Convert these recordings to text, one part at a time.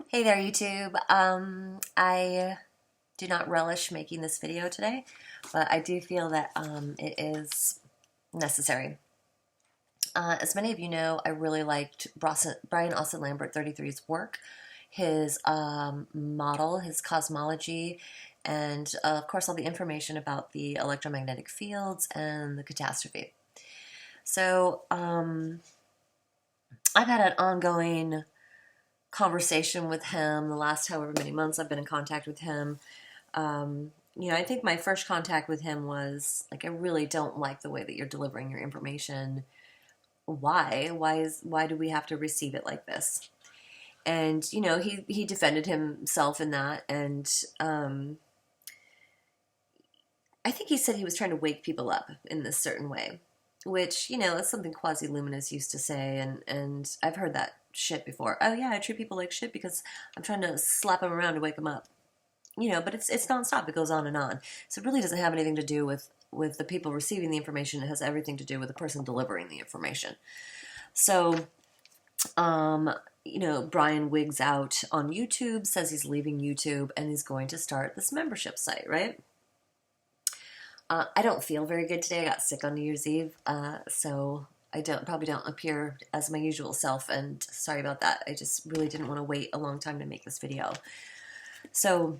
Hey there, YouTube. I do not relish making this video today, but I do feel that it is necessary. As many of you know, I really liked Brian Austin Lambert 33's work, his model, his cosmology, and of course all the information about the electromagnetic fields and the catastrophe. So I've had an ongoing conversation with him the last however many months I've been in contact with him. I think my first contact with him was like, I really don't like the way that you're delivering your information. Why? Why do we have to receive it like this? And he defended himself in that, and I think he said he was trying to wake people up in this certain way, which is something Quasi-Luminous used to say, and I've heard that shit before. Oh yeah, I treat people like shit because I'm trying to slap them around to wake them up. But it's nonstop. It goes on and on. So it really doesn't have anything to do with the people receiving the information. It has everything to do with the person delivering the information. So, Brian wigs out on YouTube, says he's leaving YouTube, and he's going to start this membership site, right? I don't feel very good today. I got sick on New Year's Eve, so I probably don't appear as my usual self, and sorry about that. I just really didn't want to wait a long time to make this video. So,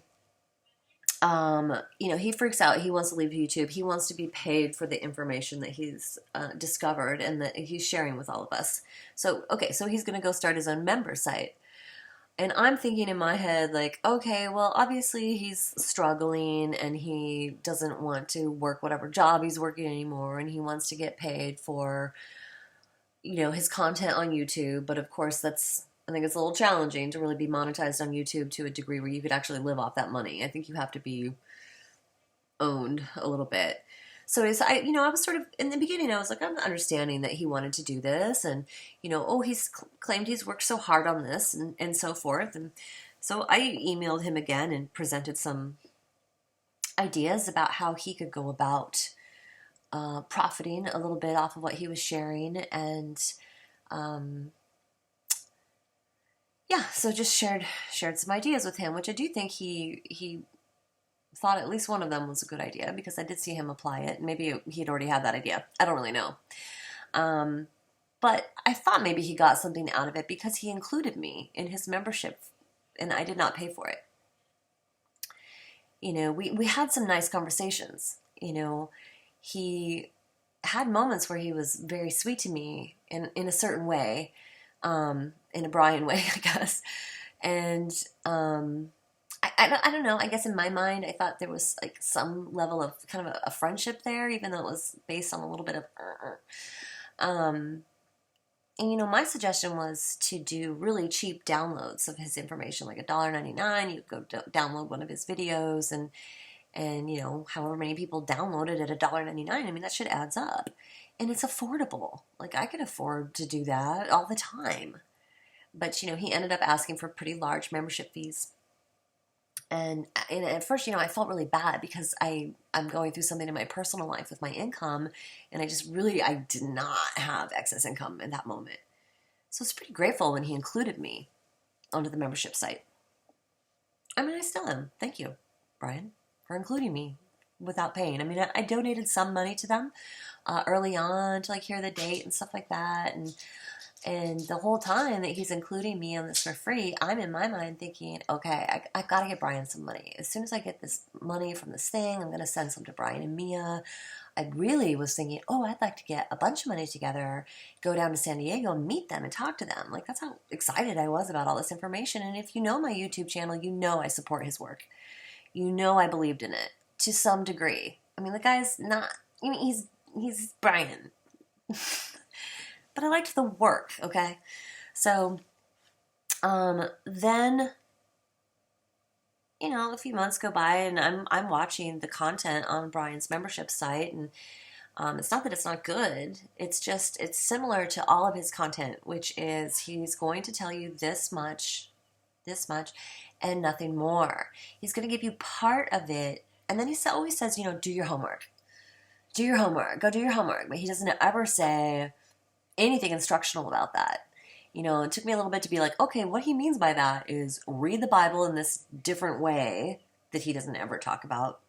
he freaks out. He wants to leave YouTube. He wants to be paid for the information that he's discovered and that he's sharing with all of us. So, okay, so he's going to go start his own member site. And I'm thinking in my head, like, okay, well, obviously he's struggling and he doesn't want to work whatever job he's working anymore, and he wants to get paid for, his content on YouTube. But of course, I think it's a little challenging to really be monetized on YouTube to a degree where you could actually live off that money. I think you have to be owned a little bit. So I was sort of, in the beginning, I was like, I'm understanding that he wanted to do this, and, he's claimed he's worked so hard on this and so forth. And so I emailed him again and presented some ideas about how he could go about profiting a little bit off of what he was sharing. And, so just shared some ideas with him, which I do think he thought at least one of them was a good idea, because I did see him apply it. Maybe he'd already had that idea. I don't really know. But I thought maybe he got something out of it because he included me in his membership, and I did not pay for it. We had some nice conversations. He had moments where he was very sweet to me in a certain way, in a Brian way, I guess. And I don't know. I guess in my mind, I thought there was like some level of kind of a friendship there, even though it was based on a little bit of. My suggestion was to do really cheap downloads of his information, like $1.99. You go download one of his videos, and however many people download it at $1.99. I mean, that shit adds up, and it's affordable. Like, I could afford to do that all the time. But he ended up asking for pretty large membership fees. And at first, I felt really bad because I'm going through something in my personal life with my income, and I did not have excess income in that moment. So it's pretty grateful when he included me onto the membership site. I mean, I still am. Thank you, Brian, for including me without paying. I mean, I donated some money to them early on to hear the date and stuff like that, and the whole time that he's including me on this for free, I'm in my mind thinking, okay, I got to get Brian some money. As soon as I get this money from this thing, I'm going to send some to Brian and Mia. I really was thinking, I'd like to get a bunch of money together, go down to San Diego and meet them and talk to them. Like, that's how excited I was about all this information. And if you know my YouTube channel, I support his work. I believed in it to some degree. I mean, the guy's not, he's Brian. But I liked the work, okay? So, then, a few months go by, and I'm watching the content on Brian's membership site, and it's not that it's not good. It's just, it's similar to all of his content, which is he's going to tell you this much, and nothing more. He's going to give you part of it, and then he always says, do your homework. Do your homework. Go do your homework. But he doesn't ever say anything instructional about that. It took me a little bit to be like, okay, what he means by that is read the Bible in this different way that he doesn't ever talk about,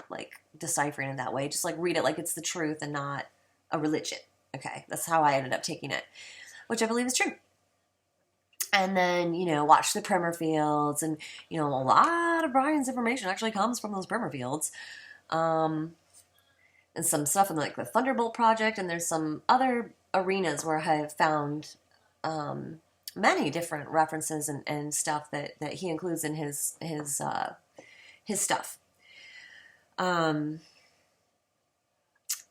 like deciphering it that way. Just like read it like it's the truth and not a religion. Okay, that's how I ended up taking it, which I believe is true. And then, watch the primer fields, and, a lot of Brian's information actually comes from those primer fields. And some stuff in like the Thunderbolt Project, and there's some other arenas where I have found many different references and stuff that he includes in his stuff.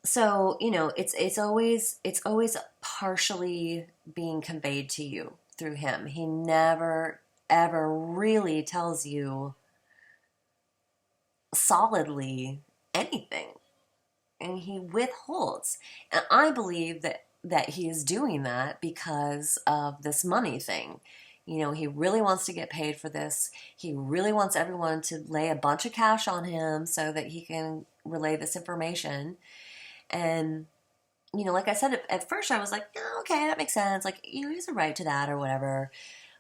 So it's always partially being conveyed to you through him. He never ever really tells you solidly anything, and he withholds. And I believe that he is doing that because of this money thing. He really wants to get paid for this. He really wants everyone to lay a bunch of cash on him so that he can relay this information. And, like I said, at first I was like, oh, okay, that makes sense. Like, he has a right to that or whatever.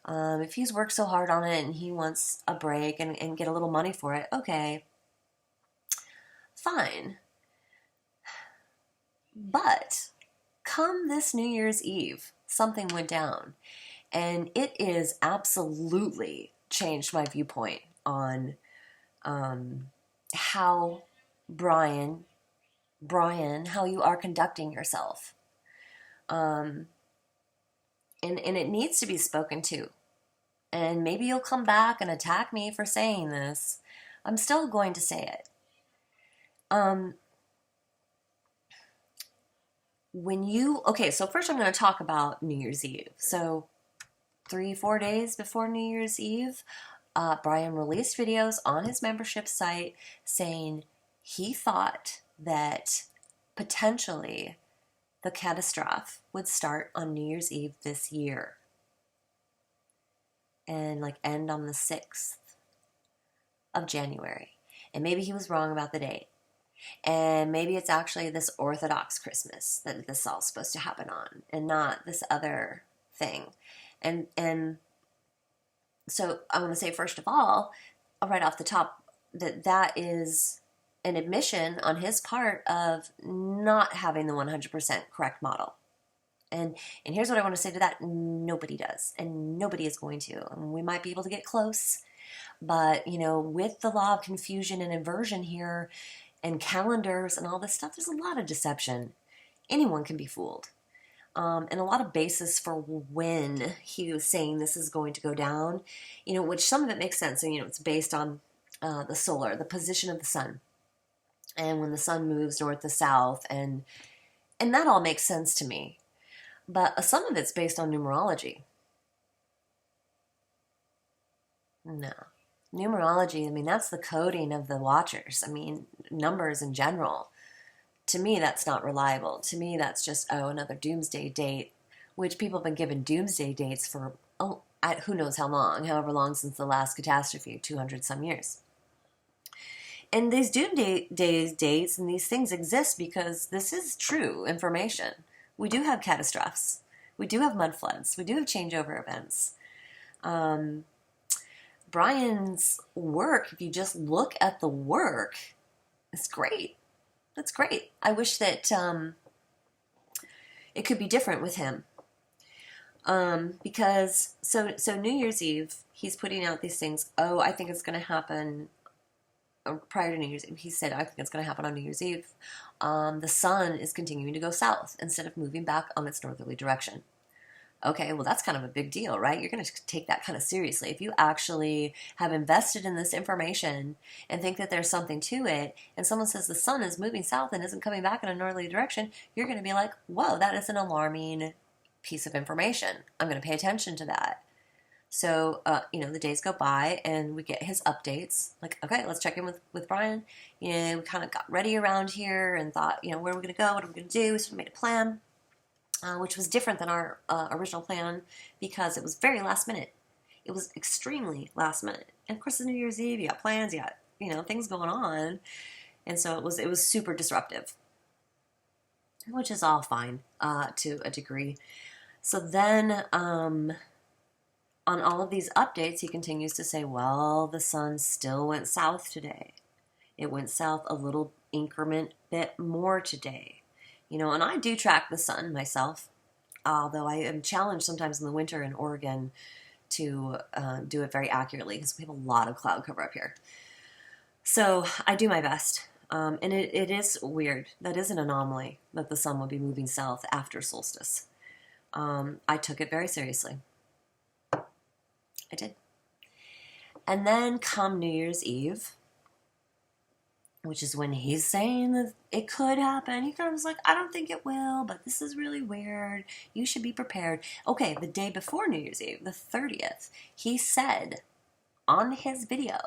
If he's worked so hard on it and he wants a break and get a little money for it, okay, fine. But come this New Year's Eve, something went down. And it is absolutely changed my viewpoint on how Brian, how you are conducting yourself. And it needs to be spoken to. And maybe you'll come back and attack me for saying this. I'm still going to say it. So first I'm going to talk about New Year's Eve. So 3-4 days before New Year's Eve, Brian released videos on his membership site saying he thought that potentially the catastrophe would start on New Year's Eve this year and end on the 6th of January. And maybe he was wrong about the date. And maybe it's actually this Orthodox Christmas that this is all supposed to happen on and not this other thing. And so I want to say, first of all, right off the top, that is an admission on his part of not having the 100% correct model. And here's what I want to say to that. Nobody does, and nobody is going to. And we might be able to get close, but, with the law of confusion and inversion here and calendars and all this stuff, there's a lot of deception. Anyone can be fooled. And a lot of basis for when he was saying this is going to go down, which some of it makes sense. So, it's based on the position of the sun, and when the sun moves north to south, and that all makes sense to me. But some of it's based on numerology. No. Numerology, that's the coding of the watchers. Numbers in general. To me, that's not reliable. To me, that's just, another doomsday date, which people have been given doomsday dates for, who knows how long, however long since the last catastrophe, 200 some years. And these doomsday dates and these things exist because this is true information. We do have catastrophes. We do have mud floods. We do have changeover events. Brian's work, if you just look at the work, it's great. That's great. I wish that it could be different with him. Because, so New Year's Eve, he's putting out these things. Oh, I think it's going to happen prior to New Year's Eve. He said, I think it's going to happen on New Year's Eve. The sun is continuing to go south instead of moving back on its northerly direction. Okay, well, that's kind of a big deal, right? You're going to take that kind of seriously. If you actually have invested in this information and think that there's something to it, and someone says the sun is moving south and isn't coming back in a northerly direction, you're going to be like, whoa, that is an alarming piece of information. I'm going to pay attention to that. So, the days go by and we get his updates. Like, okay, let's check in with Brian. We kind of got ready around here and thought, where are we going to go? What are we going to do? We sort of made a plan. Which was different than our original plan because it was very last minute. It was extremely last minute. And of course, it's New Year's Eve, you got plans, you got, things going on. And so it was super disruptive, which is all fine to a degree. So then on all of these updates, he continues to say, well, the sun still went south today. It went south a little increment bit more today. You know, and I do track the sun myself, although I am challenged sometimes in the winter in Oregon to do it very accurately because we have a lot of cloud cover up here. So I do my best. And it is weird. That is an anomaly that the sun would be moving south after solstice. I took it very seriously. I did. And then come New Year's Eve, which is when he's saying that it could happen. He kind of was like, I don't think it will, but this is really weird. You should be prepared. Okay, the day before New Year's Eve, the 30th, he said on his video,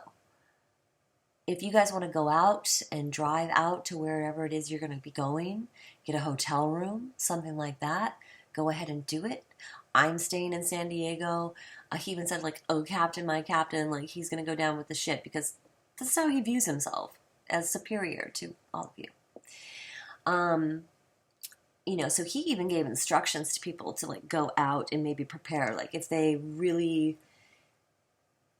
if you guys want to go out and drive out to wherever it is you're going to be going, get a hotel room, something like that, go ahead and do it. I'm staying in San Diego. He even said, like, oh, captain, my captain, like, he's going to go down with the ship because this is how he views himself, as superior to all of you. You know, so he even gave instructions to people to, like, go out and maybe prepare. Like, if they really,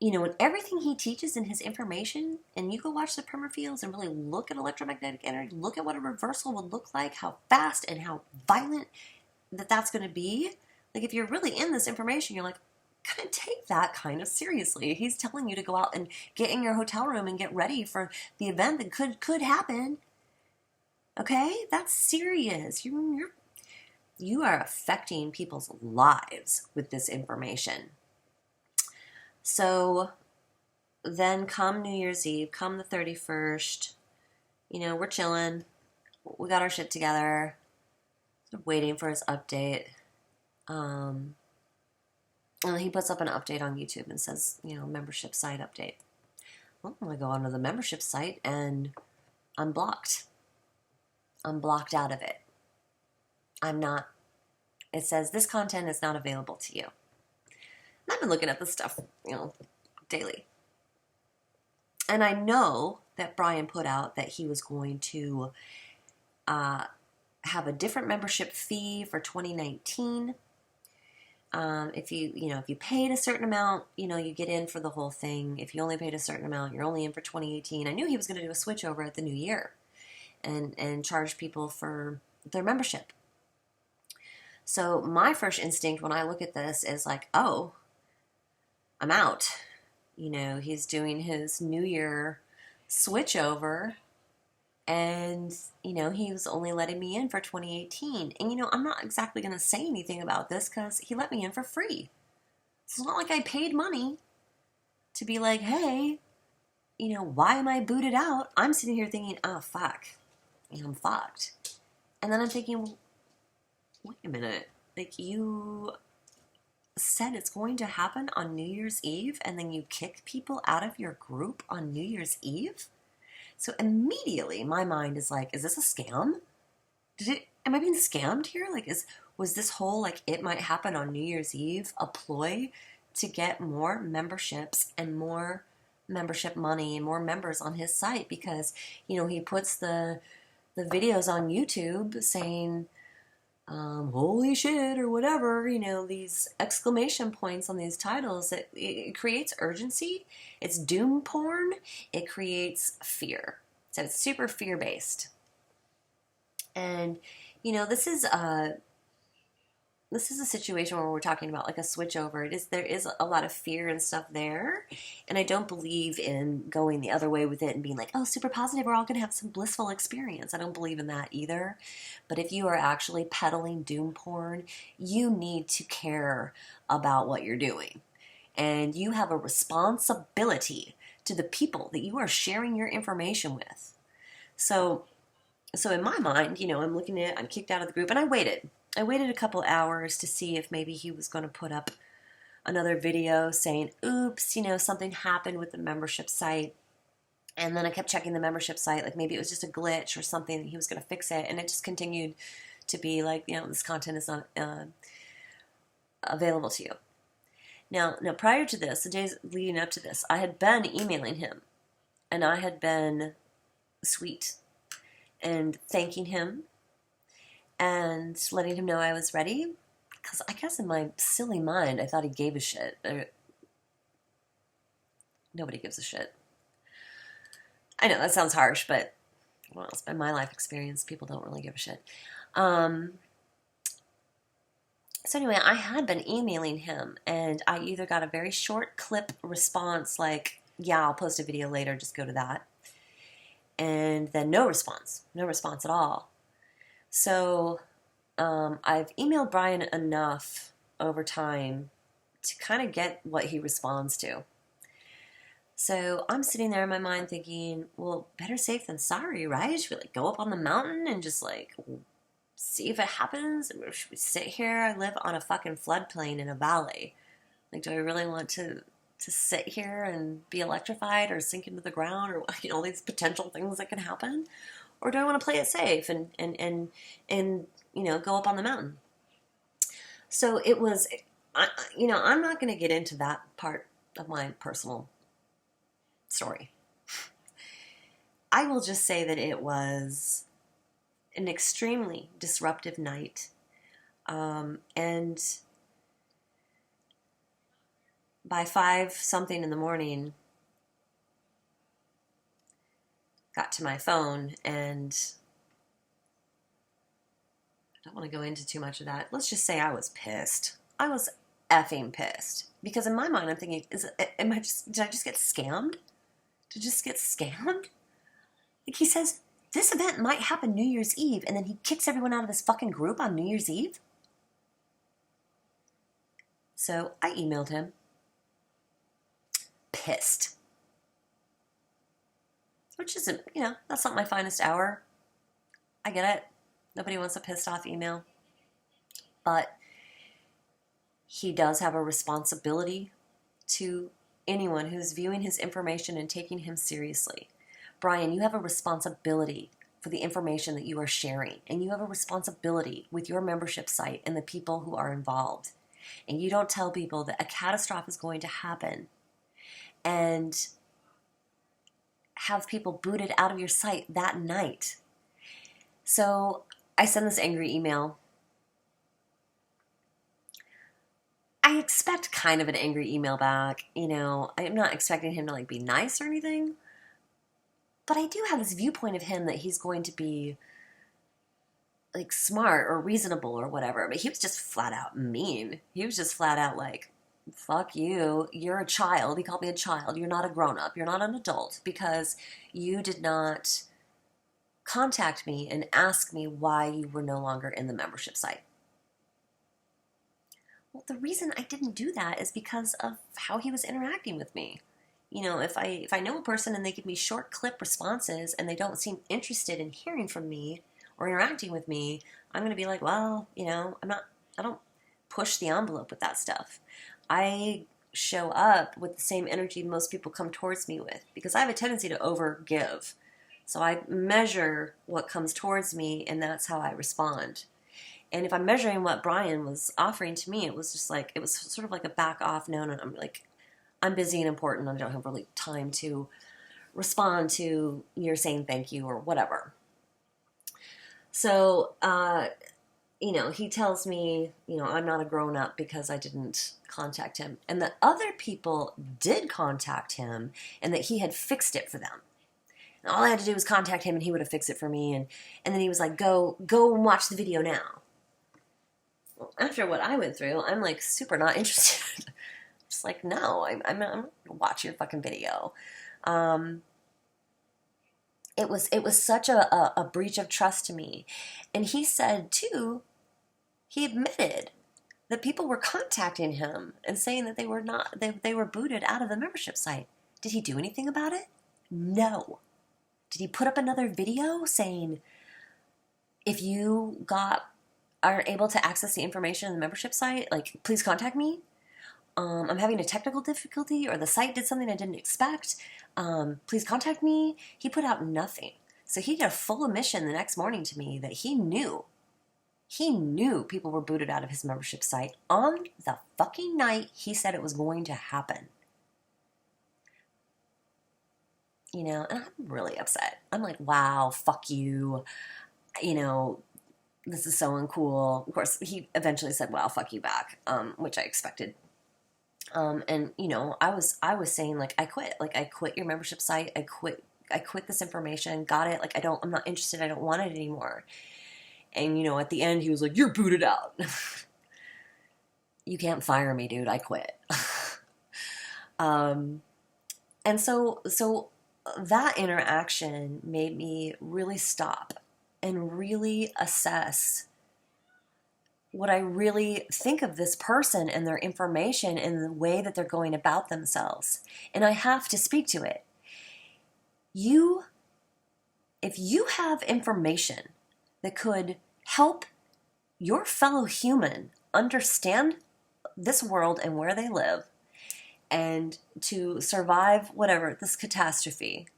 you know, and everything he teaches in his information, and you go watch the primer fields and really look at electromagnetic energy, look at what a reversal would look like, how fast and how violent that's going to be. Like, if you're really in this information, you're like, kind of take that kind of seriously. He's telling you to go out and get in your hotel room and get ready for the event that could happen. Okay? That's serious. You are affecting people's lives with this information. So then come New Year's Eve, come the 31st, you know, we're chilling. We got our shit together. Waiting for his update. And he puts up an update on YouTube and says, you know, membership site update. Well, I go onto the membership site and I'm blocked. I'm blocked out of it. It says this content is not available to you. And I've been looking at this stuff, you know, daily. And I know that Brian put out that he was going to have a different membership fee for 2019. If you paid a certain amount, you know, you get in for the whole thing. If you only paid a certain amount, you're only in for 2018. I knew he was going to do a switch over at the new year and charge people for their membership. So my first instinct when I look at this is like, oh, I'm out. You know, he's doing his new year switch over. And, you know, he was only letting me in for 2018. And, you know, I'm not exactly going to say anything about this because he let me in for free. It's not like I paid money to be like, hey, you know, why am I booted out? I'm sitting here thinking, oh, fuck. I'm fucked. And then I'm thinking, wait a minute. Like, you said it's going to happen on New Year's Eve and then you kick people out of your group on New Year's Eve? So immediately my mind is like, is this a scam? Am I being scammed here? Like, was this whole, like, it might happen on New Year's Eve a ploy to get more memberships and more membership money and more members on his site? Because, you know, he puts the videos on YouTube saying, holy shit or whatever, you know, these exclamation points on these titles. It creates urgency. It's doom porn. It creates fear. So it's super fear-based. And, you know, this is a situation where we're talking about like a switch over. There is a lot of fear and stuff there. And I don't believe in going the other way with it and being like, oh, super positive, we're all going to have some blissful experience. I don't believe in that either. But if you are actually peddling doom porn, you need to care about what you're doing. And you have a responsibility to the people that you are sharing your information with. So in my mind, you know, I'm kicked out of the group, and I waited a couple hours to see if maybe he was going to put up another video saying, oops, you know, something happened with the membership site. And then I kept checking the membership site, like maybe it was just a glitch or something, and he was going to fix it. And it just continued to be like, you know, this content is not available to you. Now, prior to this, the days leading up to this, I had been emailing him, and I had been sweet and thanking him and letting him know I was ready, because I guess in my silly mind, I thought he gave a shit. Nobody gives a shit. I know that sounds harsh, but well, it's been my life experience. People don't really give a shit. So anyway, I had been emailing him, and I either got a very short clip response like, yeah, I'll post a video later, just go to that. And then no response at all. So I've emailed Brian enough over time to kind of get what he responds to. So I'm sitting there in my mind thinking, well, better safe than sorry, right? Should we like go up on the mountain and just like see if it happens? Or should we sit here? I live on a fucking floodplain in a valley. Like, do I really want to sit here and be electrified or sink into the ground, or all these potential things that can happen? Or do I want to play it safe and go up on the mountain? So it was, I'm not going to get into that part of my personal story. I will just say that it was an extremely disruptive night. And by 5-something in the morning, got to my phone, and I don't want to go into too much of that. Let's just say I was pissed. I was effing pissed. Because in my mind, I'm thinking, did I just get scammed? Did I just get scammed? Like, he says, this event might happen New Year's Eve, and then he kicks everyone out of his fucking group on New Year's Eve? So I emailed him. Pissed. Which isn't, that's not my finest hour. I get it. Nobody wants a pissed off email. But he does have a responsibility to anyone who's viewing his information and taking him seriously. Brian, you have a responsibility for the information that you are sharing, and you have a responsibility with your membership site and the people who are involved. And you don't tell people that a catastrophe is going to happen and have people booted out of your site that night. So I send this angry email. I expect kind of an angry email back. I'm not expecting him to like be nice or anything. But I do have this viewpoint of him that he's going to be like smart or reasonable or whatever. But he was just flat out mean. He was just flat out like, fuck you. You're a child. He called me a child. You're not a grown-up. You're not an adult because you did not contact me and ask me why you were no longer in the membership site. Well, the reason I didn't do that is because of how he was interacting with me. If I know a person and they give me short clip responses and they don't seem interested in hearing from me or interacting with me, I'm going to be like, well, I don't push the envelope with that stuff. I show up with the same energy most people come towards me with because I have a tendency to overgive. So I measure what comes towards me, and that's how I respond. And if I'm measuring what Brian was offering to me, it was sort of like a back off, no, I'm busy and important. I don't have really time to respond to your saying thank you or whatever. So, he tells me, I'm not a grown up because I didn't contact him. And that other people did contact him and that he had fixed it for them. And all I had to do was contact him and he would have fixed it for me. And then he was like, go and watch the video now. Well, after what I went through, I'm like super not interested. Just like, no, I'm not going to watch your fucking video. It was such a breach of trust to me. And he said, too, he admitted that people were contacting him and saying that they were booted out of the membership site. Did he do anything about it? No. Did he put up another video saying, if you are able to access the information in the membership site, like, please contact me? I'm having a technical difficulty, or the site did something I didn't expect. Please contact me. He put out nothing. So he did a full admission the next morning to me that he knew people were booted out of his membership site on the fucking night he said it was going to happen. And I'm really upset. I'm like, wow, fuck you. this is so uncool. Of course, he eventually said, well, fuck you back, which I expected. And you know, I was saying, like, I quit your membership site. I quit this information. Got it. Like, I'm not interested. I don't want it anymore. And you know, at the end, he was like, you're booted out. You can't fire me, dude. I quit. And so that interaction made me really stop and really assess what I really think of this person and their information and the way that they're going about themselves. And I have to speak to it. If you have information that could help your fellow human understand this world and where they live, and to survive whatever, this catastrophe,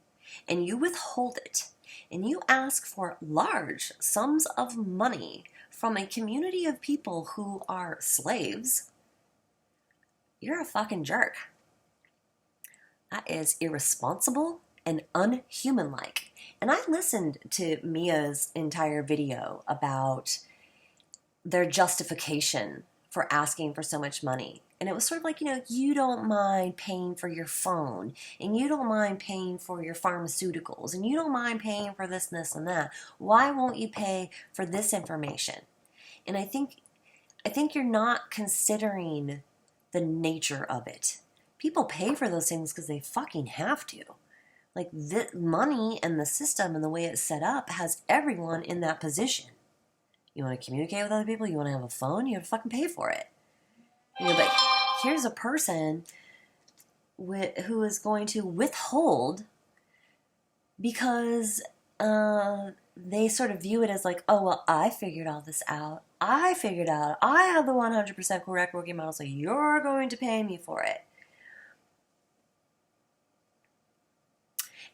and you withhold it, and you ask for large sums of money from a community of people who are slaves, you're a fucking jerk. That is irresponsible and unhuman-like. And I listened to Mia's entire video about their justification for asking for so much money. And it was sort of like, you know, you don't mind paying for your phone, and you don't mind paying for your pharmaceuticals, and you don't mind paying for this, and this, and that. Why won't you pay for this information? And I think you're not considering the nature of it. People pay for those things because they fucking have to. Like, the money and the system and the way it's set up has everyone in that position. You want to communicate with other people? You want to have a phone? You have to fucking pay for it. You know, but here's a person who is going to withhold because they sort of view it as like, oh, well, I figured all this out. I have the 100% correct working model, so you're going to pay me for it.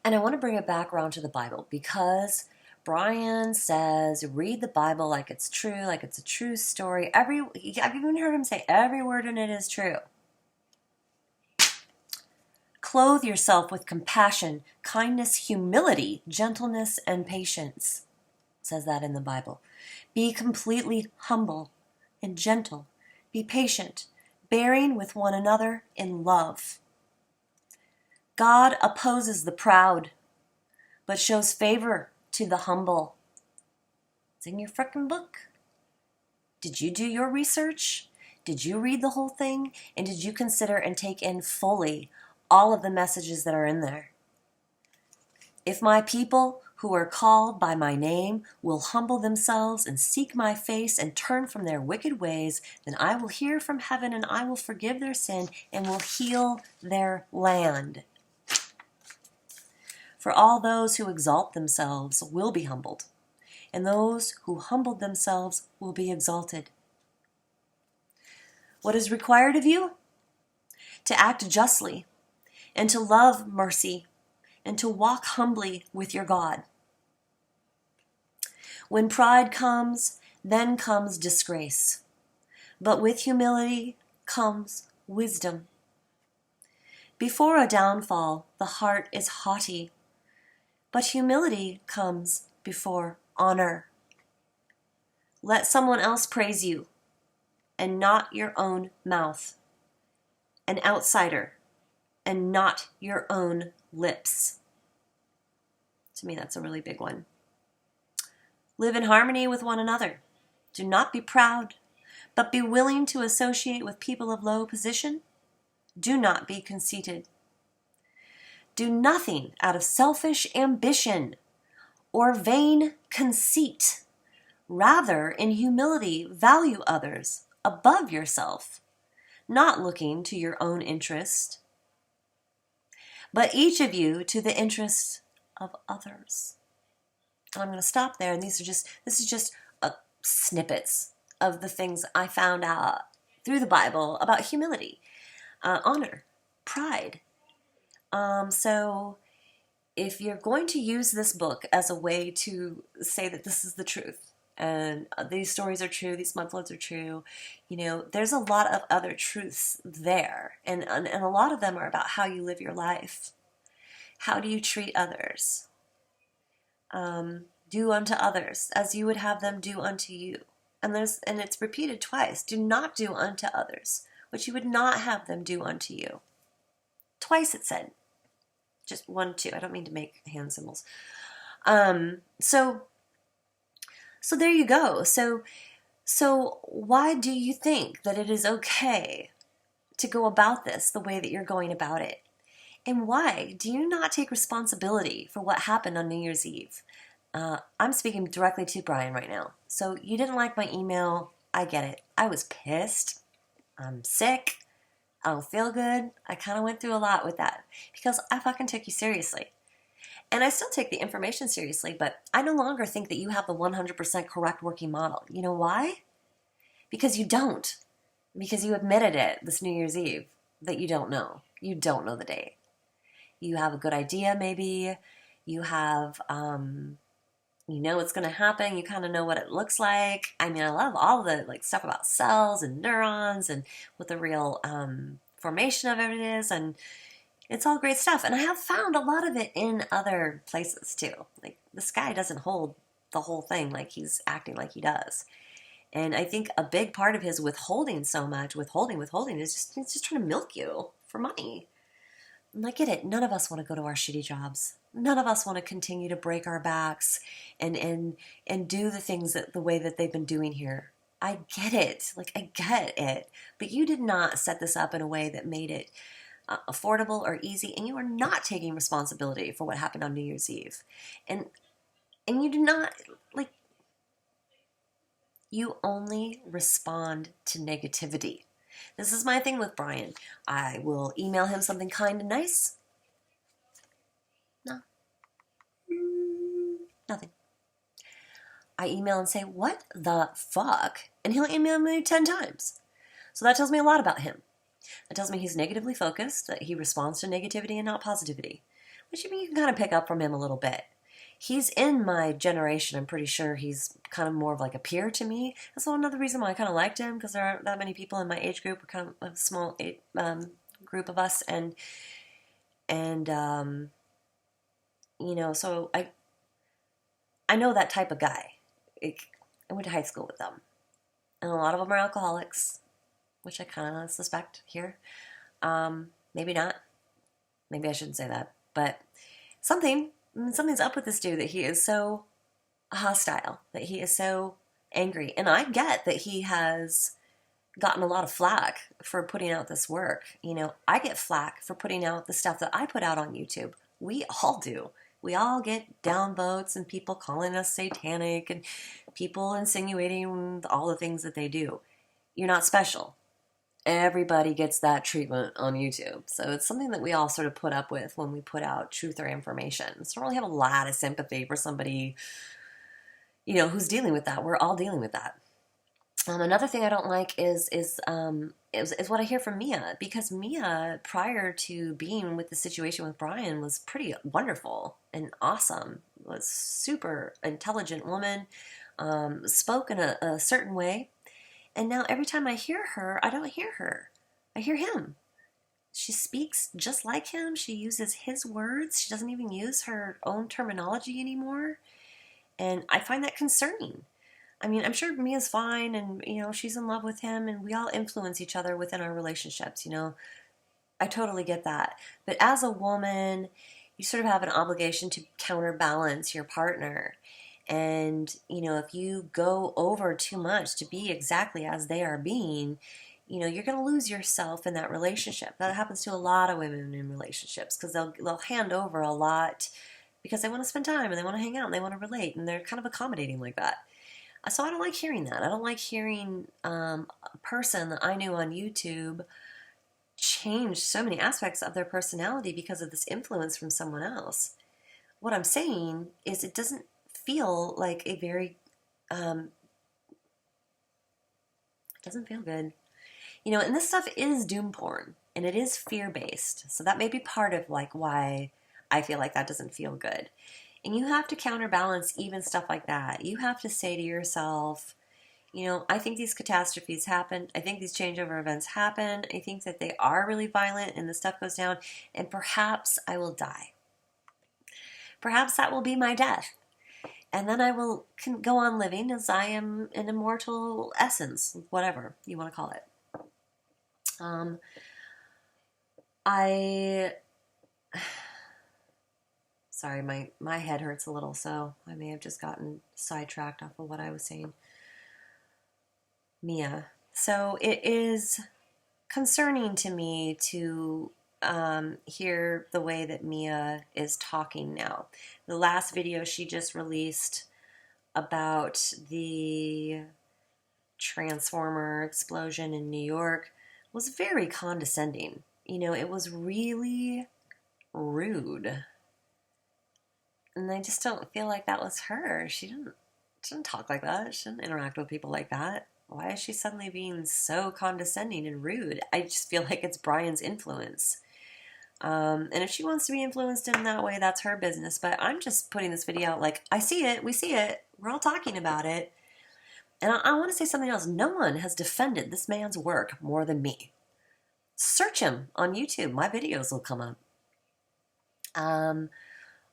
And I want to bring it back around to the Bible, because Brian says, read the Bible like it's true, like it's a true story. I've even heard him say every word in it is true. Clothe yourself with compassion, kindness, humility, gentleness, and patience. It says that in the Bible. Be completely humble and gentle. Be patient, bearing with one another in love. God opposes the proud, but shows favor to the humble. It's in your frickin' book. Did you do your research? Did you read the whole thing? And did you consider and take in fully all of the messages that are in there? If my people who are called by my name will humble themselves and seek my face and turn from their wicked ways, then I will hear from heaven and I will forgive their sin and will heal their land. For all those who exalt themselves will be humbled, and those who humbled themselves will be exalted. What is required of you? To act justly, and to love mercy, and to walk humbly with your God. When pride comes, then comes disgrace, but with humility comes wisdom. Before a downfall, the heart is haughty, but humility comes before honor. Let someone else praise you, and not your own mouth. An outsider, and not your own lips. To me, that's a really big one. Live in harmony with one another. Do not be proud, but be willing to associate with people of low position. Do not be conceited. Do nothing out of selfish ambition or vain conceit. Rather, in humility, value others above yourself, not looking to your own interest, but each of you to the interest of others. And I'm going to stop there, and this is just snippets of the things I found out through the Bible about humility, honor, pride. So if you're going to use this book as a way to say that this is the truth, and these stories are true, these mudfloods are true, you know, there's a lot of other truths there. And a lot of them are about how you live your life. How do you treat others? Do unto others as you would have them do unto you. And it's repeated twice. Do not do unto others what you would not have them do unto you. Twice it said. Just 1, 2. I don't mean to make hand symbols. So there you go. So why do you think that it is okay to go about this the way that you're going about it? And why do you not take responsibility for what happened on New Year's Eve? I'm speaking directly to Brian right now. So you didn't like my email. I get it. I was pissed. I'm sick. I don't feel good. I kind of went through a lot with that because I fucking took you seriously. And I still take the information seriously, but I no longer think that you have the 100% correct working model. You know why? Because you don't. Because you admitted it this New Year's Eve that you don't know. You don't know the date. You have a good idea, maybe. You have, you know what's going to happen. You kind of know what it looks like. I mean, I love all the like stuff about cells and neurons and what the real formation of it is, and it's all great stuff. And I have found a lot of it in other places too. Like this guy doesn't hold the whole thing like he's acting like he does. And I think a big part of his withholding so much, withholding, is it's just trying to milk you for money. And I get it. None of us want to go to our shitty jobs. None of us want to continue to break our backs and do the things that the way that they've been doing here. I get it. Like, I get it. But you did not set this up in a way that made it affordable or easy, and you are not taking responsibility for what happened on New Year's Eve. And you do not, like, you only respond to negativity. This is my thing with Brian. I will email him something kind and nice. No. Nothing. I email and say, what the fuck? And he'll email me 10 times. So that tells me a lot about him. That tells me he's negatively focused, that he responds to negativity and not positivity, which you can kind of pick up from him a little bit. He's in my generation. I'm pretty sure he's kind of more of like a peer to me. That's another reason why I kind of liked him, because there aren't that many people in my age group. We're kind of a small group of us, and you know, so I know that type of guy. I went to high school with them, and a lot of them are alcoholics, which I kind of suspect here. Maybe not. Maybe I shouldn't say that, but something's up with this dude, that he is so hostile, that he is so angry. And I get that he has gotten a lot of flack for putting out this work. You know, I get flack for putting out the stuff that I put out on YouTube. We all do. We all get downvotes and people calling us satanic and people insinuating all the things that they do. You're not special. Everybody gets that treatment on YouTube. So it's something that we all sort of put up with when we put out truth or information. So I don't really have a lot of sympathy for somebody, you know, who's dealing with that. We're all dealing with that. Another thing I don't like is what I hear from Mia, because Mia, prior to being with the situation with Brian, was pretty wonderful and awesome. Was super intelligent woman, spoke in a certain way. And now every time I hear her, I don't hear her. I hear him. She speaks just like him. She uses his words. She doesn't even use her own terminology anymore. And I find that concerning. I mean, I'm sure Mia's fine and, you know, she's in love with him and we all influence each other within our relationships, you know. I totally get that. But as a woman, you sort of have an obligation to counterbalance your partner. And, you know, if you go over too much to be exactly as they are being, you know, you're going to lose yourself in that relationship. That happens to a lot of women in relationships, because they'll hand over a lot because they want to spend time and they want to hang out and they want to relate, and they're kind of accommodating like that. So I don't like hearing that. I don't like hearing a person that I knew on YouTube change so many aspects of their personality because of this influence from someone else. What I'm saying is it doesn't feel like a very, it doesn't feel good. You know, and this stuff is doom porn, and it is fear-based. So that may be part of like why I feel like that doesn't feel good. And you have to counterbalance even stuff like that. You have to say to yourself, you know, I think these catastrophes happen. I think these changeover events happen. I think that they are really violent and the stuff goes down, and perhaps I will die. Perhaps that will be my death. And then I can go on living as I am an immortal essence, whatever you want to call it. Um, I Sorry, my head hurts a little, so I may have just gotten sidetracked off of what I was saying. Mia. So it is concerning to me to hear the way that Mia is talking now. The last video she just released about the transformer explosion in New York was very condescending. You know, it was really rude. And I just don't feel like that was her. She didn't talk like that. She didn't interact with people like that. Why is she suddenly being so condescending and rude? I just feel like it's Brian's influence. And if she wants to be influenced in that way, that's her business. But I'm just putting this video out like, I see it, we see it, we're all talking about it. And I want to say something else. No one has defended this man's work more than me. Search him on YouTube. My videos will come up.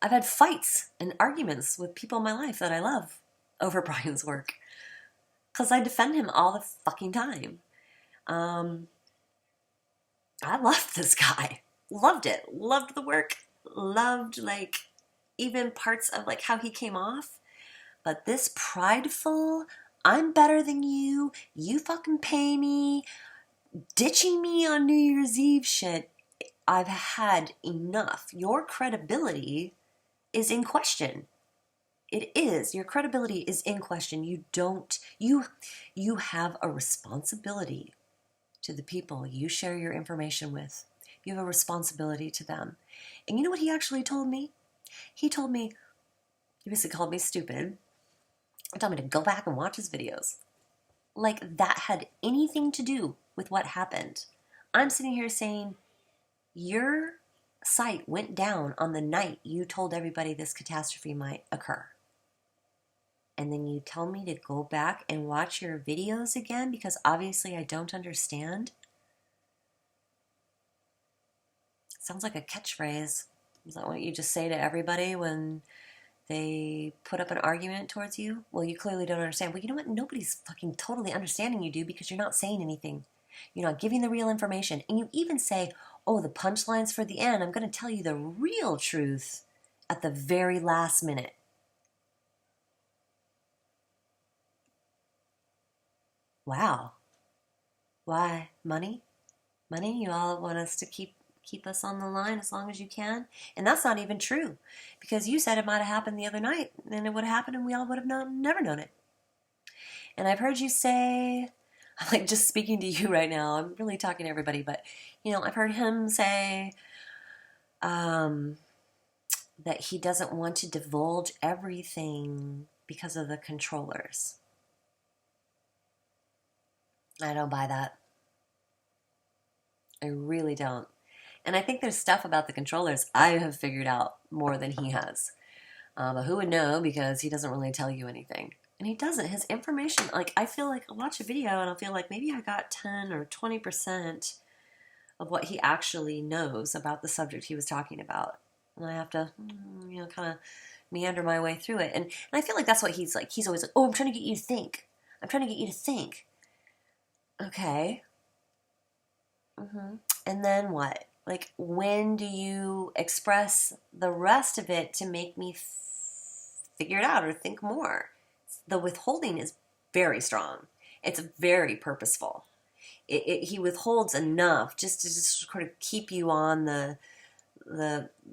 I've had fights and arguments with people in my life that I love over Brian's work because I defend him all the fucking time. I loved this guy. Loved it. Loved the work. Loved, like, even parts of, like, how he came off. But this prideful, I'm better than you fucking pay me, ditching me on New Year's Eve shit, I've had enough. Your credibility is in question. It is. Your credibility is in question. You have a responsibility to the people you share your information with. You have a responsibility to them. And you know what he actually told me? He basically called me stupid. He told me to go back and watch his videos. Like that had anything to do with what happened. I'm sitting here saying, your site went down on the night you told everybody this catastrophe might occur. And then you tell me to go back and watch your videos again because obviously I don't understand. Sounds like a catchphrase. Is that what you just say to everybody when they put up an argument towards you? Well, you clearly don't understand. Well, you know what? Nobody's fucking totally understanding you, dude, because you're not saying anything. You're not giving the real information. And you even say, oh, the punchline's for the end. I'm going to tell you the real truth at the very last minute. Wow. Why? Money? Money? You all want us to keep us on the line as long as you can? And that's not even true. Because you said it might have happened the other night, and it would have happened, and we all would have never known it. And I've heard you say, I'm like just speaking to you right now. I'm really talking to everybody, but I've heard him say that he doesn't want to divulge everything because of the controllers. I don't buy that. I really don't. And I think there's stuff about the controllers I have figured out more than he has. But who would know, because he doesn't really tell you anything. And he doesn't. His information, like, I feel like I watch a video and I'll feel like maybe I got 10 or 20% of what he actually knows about the subject he was talking about. And I have to, kind of meander my way through it. And I feel like that's what he's like. He's always like, oh, I'm trying to get you to think. I'm trying to get you to think. Okay. And then what? Like, when do you express the rest of it to make me figure it out or think more? The withholding is very strong. It's very purposeful. He withholds enough just to sort of keep you on the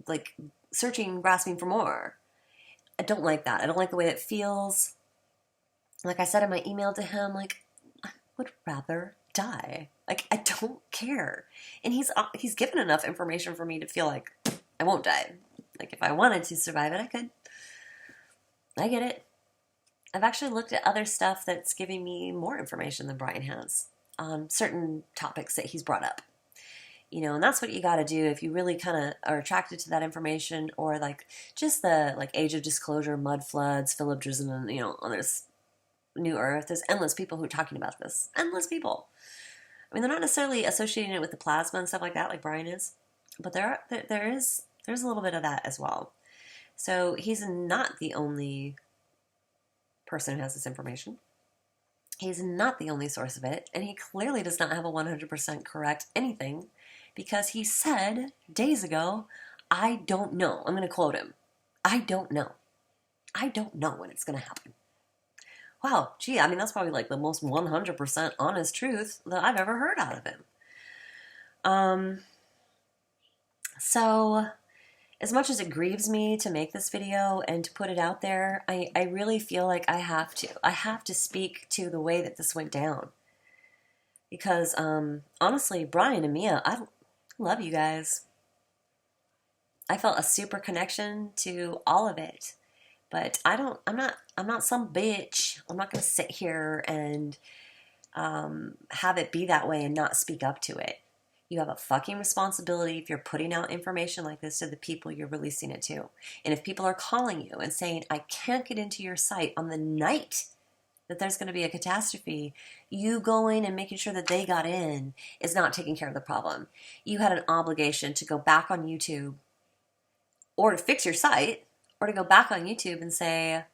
like searching, grasping for more. I don't like that. I don't like the way it feels. Like I said in my email to him, like, I would rather die. Like, I don't care. And he's given enough information for me to feel like I won't die. Like, if I wanted to survive it, I could. I get it. I've actually looked at other stuff that's giving me more information than Brian has on certain topics that he's brought up. And that's what you got to do if you really kind of are attracted to that information, or like just the like age of disclosure, mud floods, Philip Drisden, and on this new earth. There's endless people who are talking about this. Endless people. I mean, they're not necessarily associating it with the plasma and stuff like that, like Brian is, but there's a little bit of that as well. So he's not the only person who has this information. He's not the only source of it, and he clearly does not have a 100% correct anything, because he said days ago, I don't know. I'm going to quote him. I don't know. I don't know when it's going to happen. Wow, gee, I mean, that's probably like the most 100% honest truth that I've ever heard out of him. So as much as it grieves me to make this video and to put it out there, I really feel like I have to. I have to speak to the way that this went down. Because, honestly, Brian and Mia, I love you guys. I felt a super connection to all of it. But I'm not some bitch. I'm not going to sit here and have it be that way and not speak up to it. You have a fucking responsibility if you're putting out information like this to the people you're releasing it to. And if people are calling you and saying, I can't get into your site on the night that there's going to be a catastrophe, you going and making sure that they got in is not taking care of the problem. You had an obligation to go back on YouTube or to fix your site, or to go back on YouTube and say,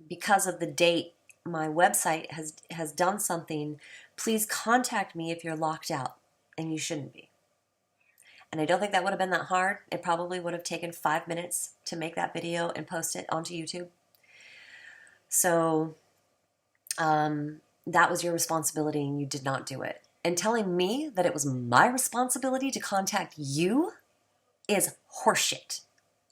because of the date my website has done something, please contact me if you're locked out, and you shouldn't be. And I don't think that would have been that hard. It probably would have taken 5 minutes to make that video and post it onto YouTube. So that was your responsibility, and you did not do it. And telling me that it was my responsibility to contact you is horseshit.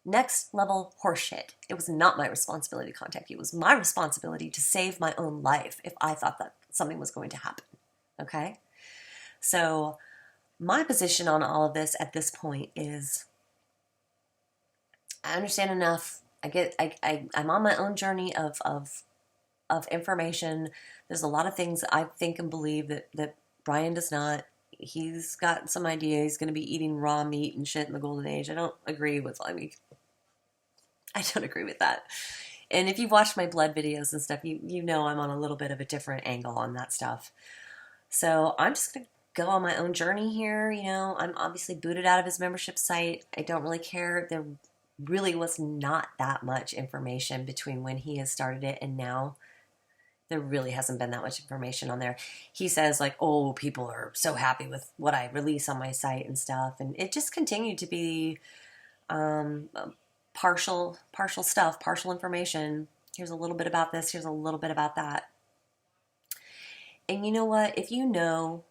Next level horseshit. It was not my responsibility to contact you. It was my responsibility to save my own life if I thought that something was going to happen. Okay? So my position on all of this at this point is, I understand enough. I'm on my own journey of information. There's a lot of things I think and believe that Brian does not. He's got some idea he's going to be eating raw meat and shit in the golden age. I don't agree with that. And if you've watched my blood videos and stuff, you know I'm on a little bit of a different angle on that stuff. So I'm just going to go on my own journey here. You know, I'm obviously booted out of his membership site. I don't really care. There really was not that much information between when he has started it and now. There really hasn't been that much information on there. He says like, oh, people are so happy with what I release on my site and stuff. And it just continued to be partial stuff, partial information. Here's a little bit about this. Here's a little bit about that. And you know what? If you know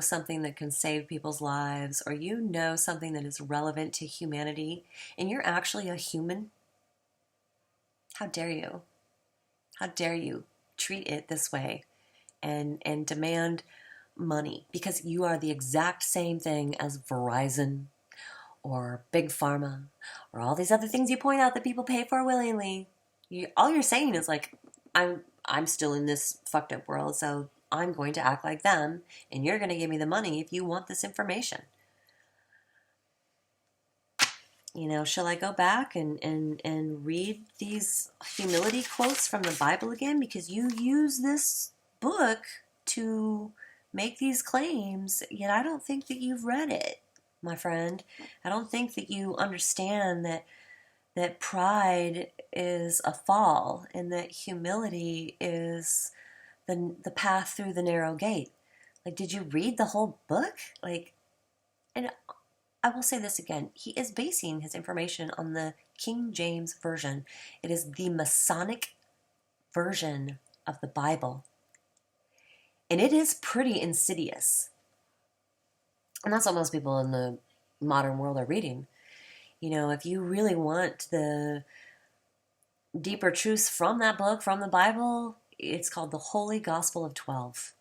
something that can save people's lives, or you know something that is relevant to humanity, and you're actually a human, how dare you? How dare you treat it this way and demand money, because you are the exact same thing as Verizon or Big Pharma or all these other things you point out that people pay for willingly. All you're saying is like, I'm still in this fucked up world, so I'm going to act like them, and you're going to give me the money if you want this information. You know, shall I go back and read these humility quotes from the Bible again? Because you use this book to make these claims, yet I don't think that you've read it, my friend. I don't think that you understand that pride is a fall and that humility is the path through the narrow gate. Like, did you read the whole book? Like, and I will say this again. He is basing his information on the King James Version. It is the Masonic version of the Bible. And it is pretty insidious. And that's what most people in the modern world are reading. You know, if you really want the deeper truths from that book, from the Bible, it's called the Holy Gospel of 12.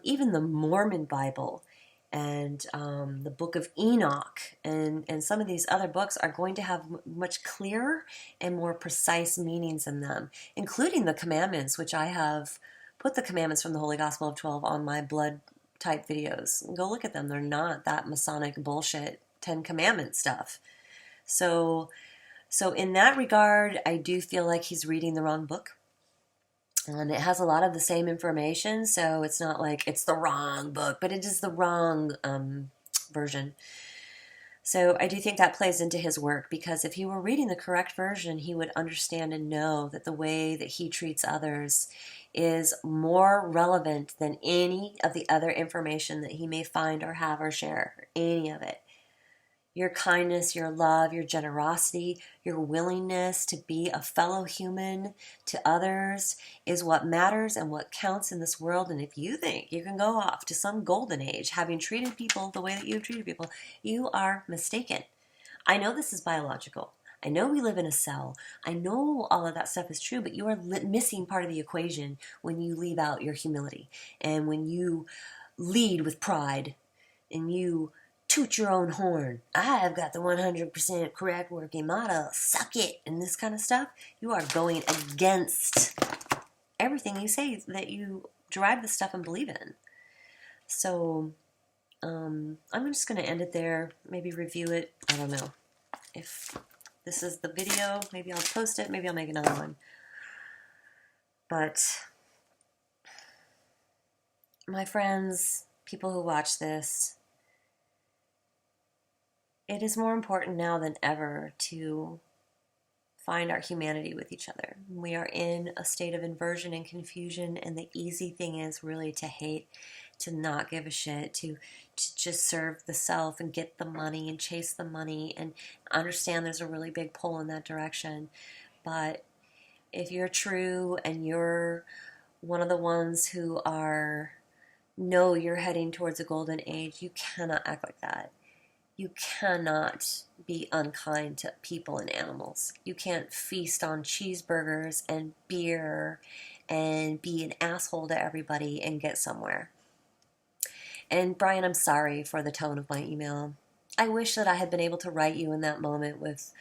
Even the Mormon Bible and the Book of Enoch and some of these other books are going to have much clearer and more precise meanings in them, including the commandments, which I have put the commandments from the Holy Gospel of 12 on my blood type videos. Go look at them. They're not that Masonic bullshit 10 Commandment stuff. So in that regard, I do feel like he's reading the wrong book. And it has a lot of the same information, so it's not like it's the wrong book, but it is the wrong version. So I do think that plays into his work, because if he were reading the correct version, he would understand and know that the way that he treats others is more relevant than any of the other information that he may find or have or share, any of it. Your kindness, your love, your generosity, your willingness to be a fellow human to others is what matters and what counts in this world. And if you think you can go off to some golden age having treated people the way that you've treated people, you are mistaken. I know this is biological. I know we live in a cell. I know all of that stuff is true, but you are missing part of the equation when you leave out your humility and when you lead with pride and you toot your own horn. I've got the 100% correct working model. Suck it. And this kind of stuff. You are going against everything you say that you derive this stuff and believe in. So I'm just going to end it there. Maybe review it. I don't know. If this is the video, maybe I'll post it. Maybe I'll make another one. But my friends, people who watch this, it is more important now than ever to find our humanity with each other. We are in a state of inversion and confusion, and the easy thing is really to hate, to not give a shit, to just serve the self and get the money and chase the money, and understand there's a really big pull in that direction. But if you're true and you're one of the ones who know you're heading towards a golden age, you cannot act like that. You cannot be unkind to people and animals. You can't feast on cheeseburgers and beer and be an asshole to everybody and get somewhere. And Brian, I'm sorry for the tone of my email. I wish that I had been able to write you in that moment with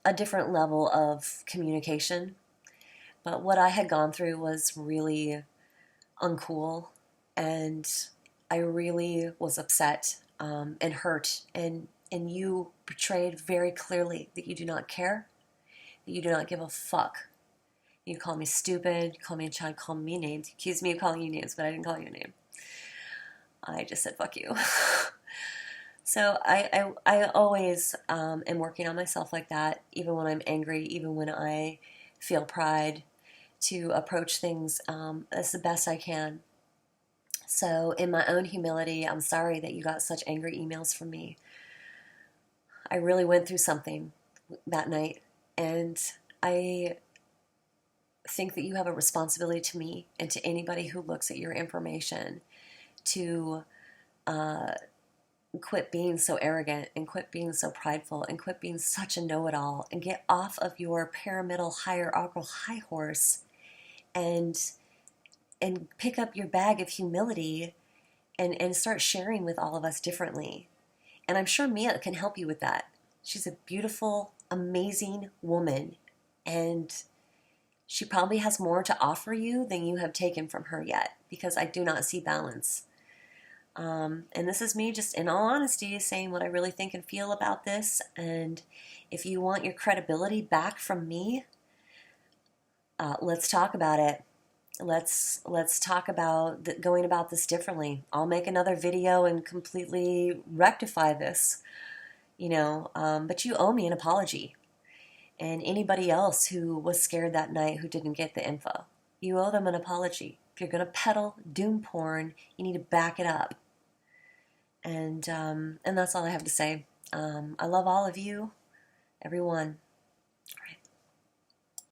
a different level of communication. But what I had gone through was really uncool, and I really was upset and hurt, and you portrayed very clearly that you do not care, that you do not give a fuck. You call me stupid, you call me a child, call me names, you accuse me of calling you names, but I didn't call you a name. I just said fuck you. So I always am working on myself like that, even when I'm angry, even when I feel pride, to approach things as the best I can. So in my own humility, I'm sorry that you got such angry emails from me. I really went through something that night, and I think that you have a responsibility to me and to anybody who looks at your information to quit being so arrogant and quit being so prideful and quit being such a know-it-all and get off of your pyramidal hierarchical high horse and pick up your bag of humility and start sharing with all of us differently. And I'm sure Mia can help you with that. She's a beautiful, amazing woman, and she probably has more to offer you than you have taken from her yet, because I do not see balance. And this is me just in all honesty saying what I really think and feel about this. And if you want your credibility back from me, let's talk about it. Let's talk about going about this differently. I'll make another video and completely rectify this, but you owe me an apology. And anybody else who was scared that night who didn't get the info, you owe them an apology. If you're going to peddle doom porn, you need to back it up. And that's all I have to say. I love all of you, everyone. All right.